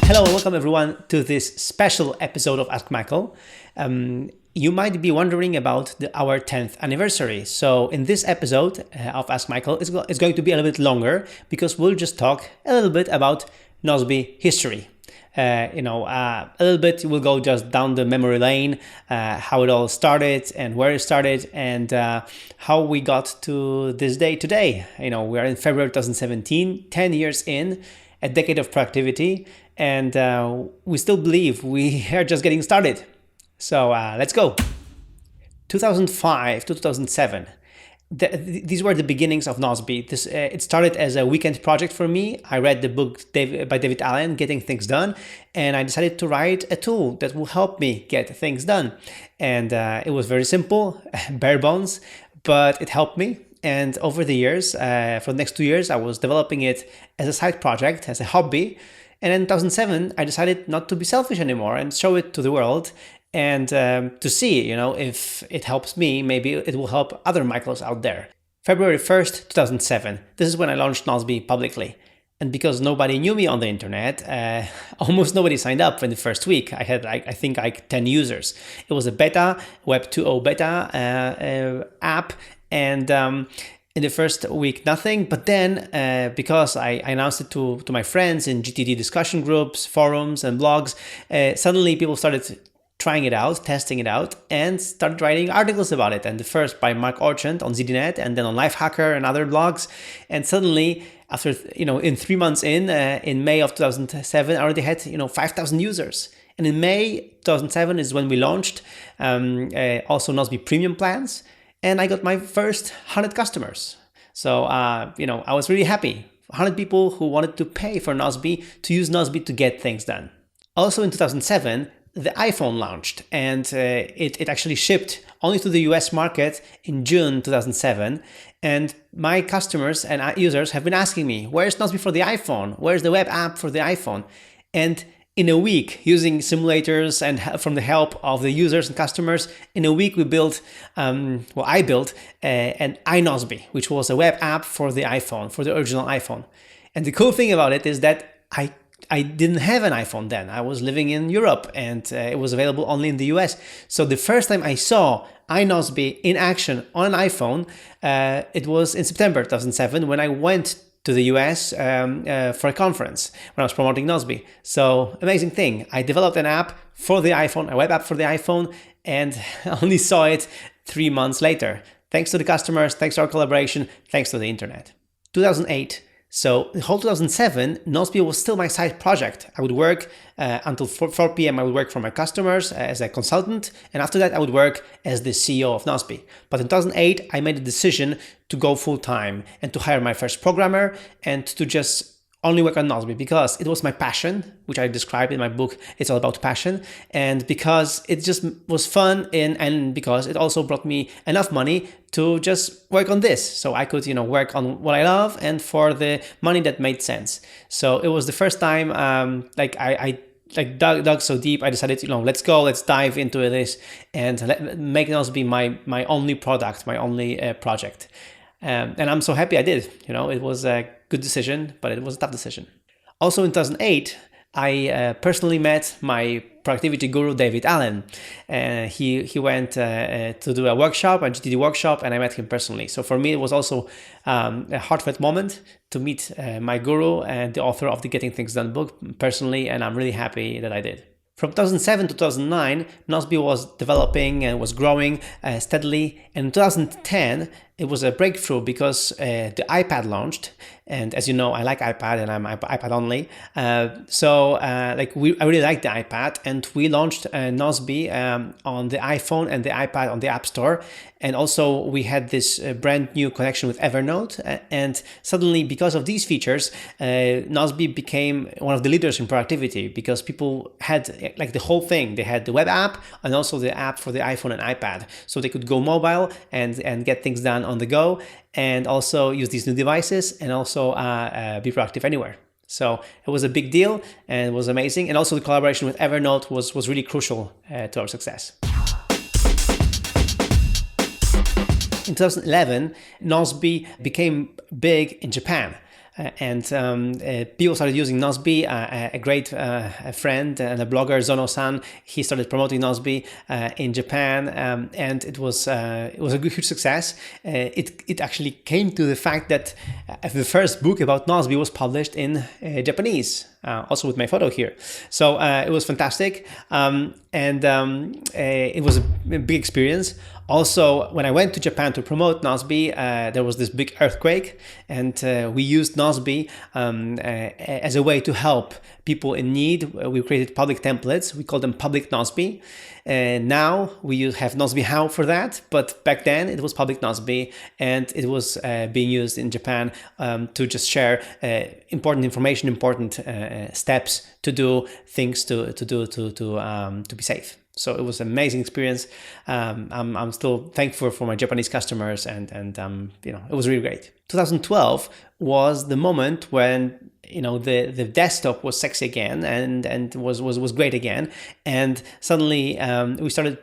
Hello and welcome everyone to this special episode of Ask Michael. You might be wondering about our 10th anniversary. So in this episode of Ask Michael, it's going to be a little bit longer because we'll just talk a little bit about Nozbe history. A little bit we'll go just down the memory lane, how it all started and where it started and how we got to this day today. We are in February 2017, 10 years in, a decade of productivity, and we still believe we are just getting started. So let's go. 2005 to 2007. These were the beginnings of Nozbe. It started as a weekend project for me. I read the book by David Allen, Getting Things Done, and I decided to write a tool that will help me get things done. And it was very simple, bare bones, but it helped me. And over the years, for the next 2 years, I was developing it as a side project, as a hobby. And in 2007, I decided not to be selfish anymore and show it to the world. And to see, if it helps me, maybe it will help other Michaels out there. February 1st, 2007. This is when I launched Nozbe publicly. And because nobody knew me on the internet, almost nobody signed up in the first week. I had, I think, 10 users. It was a beta, Web 2.0 beta app. And in the first week, nothing. But then, because I announced it to my friends in GTD discussion groups, forums, and blogs, suddenly people started trying it out, testing it out, and started writing articles about it. And the first by Mark Orchant on ZDNet, and then on Lifehacker and other blogs. And suddenly, after in 3 months in May of 2007, I already had 5,000 users. And in May 2007 is when we launched also Nozbe Premium plans, and I got my first 100 customers. So I was really happy. 100 people who wanted to pay for Nozbe, to use Nozbe to get things done. Also in 2007. The iPhone launched, and it actually shipped only to the US market in June 2007. And my customers and users have been asking me, where's Nozbe for the iPhone? Where's the web app for the iPhone? And in a week, using simulators and from the help of the users and customers, in a week we built, I built an iNozbe, which was a web app for the iPhone, for the original iPhone. And the cool thing about it is that I didn't have an iPhone then. I was living in Europe and it was available only in the US. So the first time I saw iNozbe in action on an iPhone, it was in September 2007 when I went to the US for a conference when I was promoting Nozbe. So amazing thing. I developed an app for the iPhone, a web app for the iPhone, and only saw it 3 months later. Thanks to the customers, thanks to our collaboration, thanks to the internet. 2008. So the whole 2007, Nozbe was still my side project. I would work until 4 p.m. I would work for my customers as a consultant. And after that, I would work as the CEO of Nozbe. But in 2008, I made a decision to go full time and to hire my first programmer and to just only work on Nozbe because it was my passion, which I described in my book, It's All About Passion, and because it just was fun and because it also brought me enough money to just work on this. So I could, work on what I love and for the money that made sense. So it was the first time I dug so deep, I decided, let's dive into this and make Nozbe my only product, my only project. And I'm so happy I did. It was a good decision, but it was a tough decision. Also in 2008, I personally met my productivity guru, David Allen. He went to do a workshop, a GTD workshop, and I met him personally. So for me, it was also a heartfelt moment to meet my guru and the author of the Getting Things Done book personally, and I'm really happy that I did. From 2007 to 2009, Nozbe was developing and was growing steadily. And in 2010, it was a breakthrough because the iPad launched. And as you know, I like iPad and I'm iPad only. I really like the iPad, and we launched Nozbe on the iPhone and the iPad on the App Store. And also we had this brand new connection with Evernote. And suddenly, because of these features, Nozbe became one of the leaders in productivity because people had the whole thing. They had the web app and also the app for the iPhone and iPad. So they could go mobile and get things done on the go, and also use these new devices and also be productive anywhere. So it was a big deal and it was amazing. And also the collaboration with Evernote was really crucial to our success. In 2011, Nozbe became big in Japan. People started using Nozbe. A great friend and a blogger, Zono-san, he started promoting Nozbe in Japan, and it was a huge success. It actually came to the fact that the first book about Nozbe was published in Japanese. Also with my photo here. So it was fantastic. It was a big experience. Also, when I went to Japan to promote Nozbe, there was this big earthquake, and we used Nozbe as a way to help people in need. We created public templates. We call them public Nozbe. Now we have Nozbe How for that, but back then it was public Nozbe, and it was being used in Japan to just share important information, important steps to do, things to be safe. So it was an amazing experience. I'm still thankful for my Japanese customers, and it was really great. 2012 was the moment when the desktop was sexy again and was great again, and suddenly we started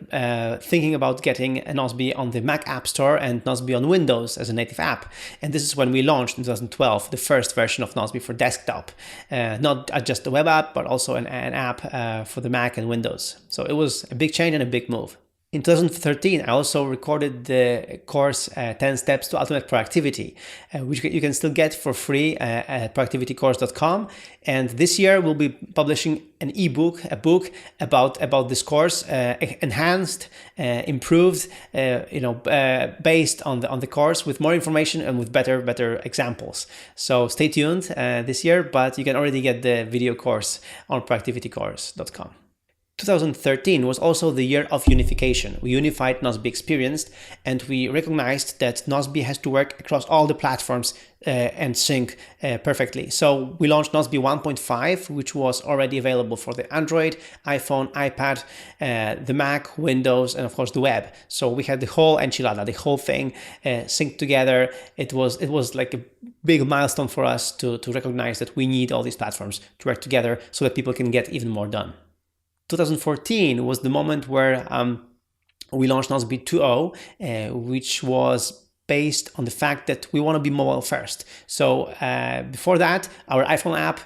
thinking about getting Nozbe on the Mac App Store and Nozbe on Windows as a native app. And this is when we launched in 2012 the first version of Nozbe for desktop, not just a web app but also an app for the Mac and Windows. So it was a big change and a big move. In 2013, I also recorded the course 10 Steps to Ultimate Productivity, which you can still get for free at productivitycourse.com. And this year we'll be publishing an ebook, a book about this course, enhanced, improved, based on the course, with more information and with better examples. So stay tuned this year, but you can already get the video course on productivitycourse.com. 2013 was also the year of unification. We unified Nozbe Experience, and we recognized that Nozbe has to work across all the platforms and sync perfectly. So we launched Nozbe 1.5, which was already available for the Android, iPhone, iPad, the Mac, Windows, and of course the web. So we had the whole enchilada, the whole thing synced together. It was like a big milestone for us to recognize that we need all these platforms to work together so that people can get even more done. 2014 was the moment where we launched Nozbe 2.0, which was based on the fact that we want to be mobile first. So before that, our iPhone app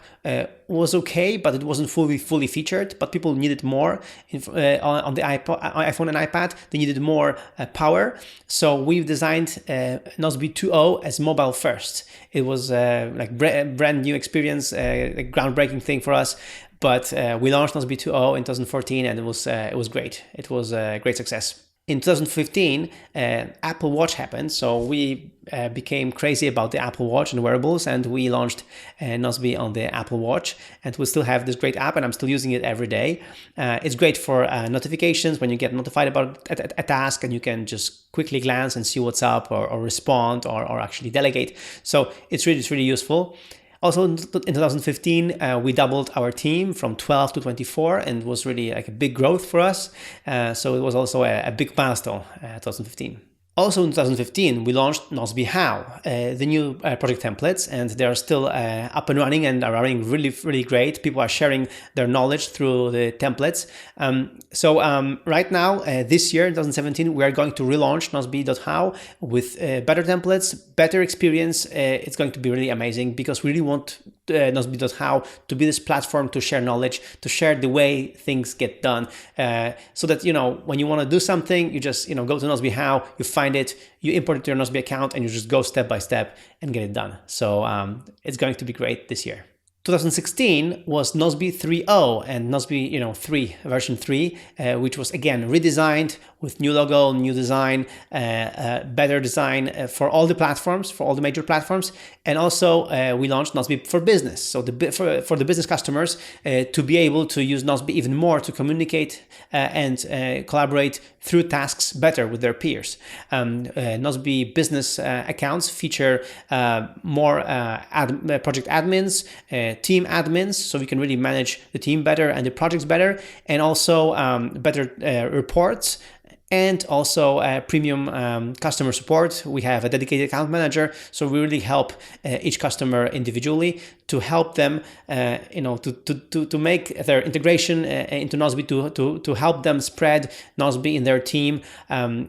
was okay, but it wasn't fully featured. But people needed more on the iPhone and iPad. They needed more power. So we've designed Nozbe 2.0 as mobile first. It was like brand new experience, a groundbreaking thing for us. But we launched Nozbe 2.0 in 2014, and it was great. It was a great success. In 2015, Apple Watch happened, so we became crazy about the Apple Watch and wearables, and we launched Nozbe on the Apple Watch, and we still have this great app, and I'm still using it every day. It's great for notifications when you get notified about a task, and you can just quickly glance and see what's up, or respond, or actually delegate. So it's really useful. Also in 2015, we doubled our team from 12 to 24, and it was really like a big growth for us. So it was also a big milestone, 2015. Also in 2015, we launched Nozbe How, the new project templates, and they are still up and running and are running really great. People are sharing their knowledge through the templates. Right now, this year, in 2017, we are going to relaunch Nozbe.how with better templates, better experience. It's going to be really amazing because we really want Nozbe.how to be this platform to share knowledge, to share the way things get done, so that, when you want to do something, you just, go to Nozbe How, you find it, you import it to your Nozbe account, and you just go step by step and get it done. So it's going to be great this year. 2016 was Nozbe 3.0 and Nozbe, version 3, which was again redesigned with new logo, new design, better design for all the platforms, for all the major platforms. And also we launched Nozbe for Business. So for the business customers to be able to use Nozbe even more to communicate and collaborate through tasks better with their peers. Nozbe business accounts feature more project admins, team admins, so we can really manage the team better and the projects better, and also better reports, and also premium customer support. We have a dedicated account manager, so we really help each customer individually to help them, to make their integration into Nozbe, to help them spread Nozbe in their team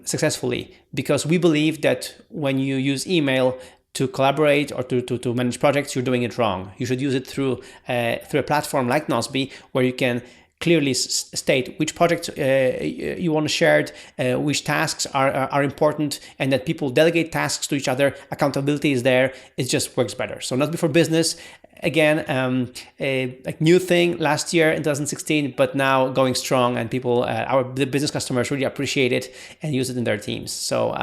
successfully. Because we believe that when you use email, to collaborate or to manage projects, you're doing it wrong. You should use it through a platform like Nozbe, where you can clearly state which projects you want to share, which tasks are important, and that people delegate tasks to each other. Accountability is there. It just works better. So Nozbe for Business, again, a new thing last year in 2016, but now going strong, and people, the business customers really appreciate it and use it in their teams. So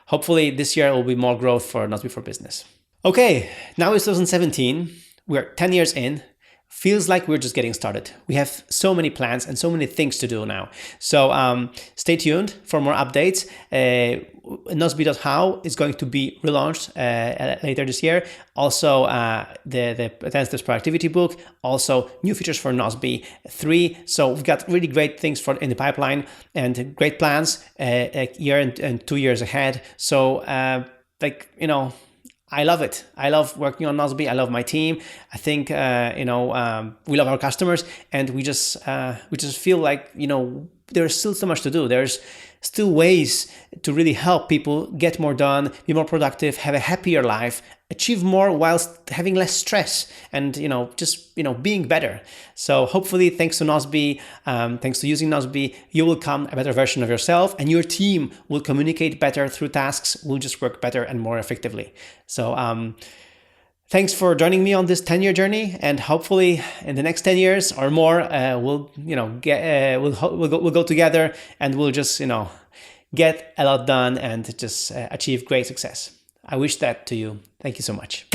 hopefully this year will be more growth for Nozbe for Business. Okay, now it's 2017. We're 10 years in. Feels like we're just getting started. We have so many plans and so many things to do now. So stay tuned for more updates. Nozbe.how is going to be relaunched later this year. Also, the Advanced Productivity book. Also, new features for Nozbe 3. So we've got really great things in the pipeline and great plans a year and 2 years ahead. So, I love it. I love working on Nozbe. I love my team. I think we love our customers, and we just feel like there's still so much to do. There's still ways to really help people get more done, be more productive, have a happier life, achieve more whilst having less stress, and being better. So hopefully, thanks to Nozbe, thanks to using Nozbe, you will become a better version of yourself, and your team will communicate better through tasks, will just work better and more effectively. So thanks for joining me on this 10-year journey, and hopefully in the next 10 years or more, we'll go together, and we'll just get a lot done and just achieve great success. I wish that to you. Thank you so much.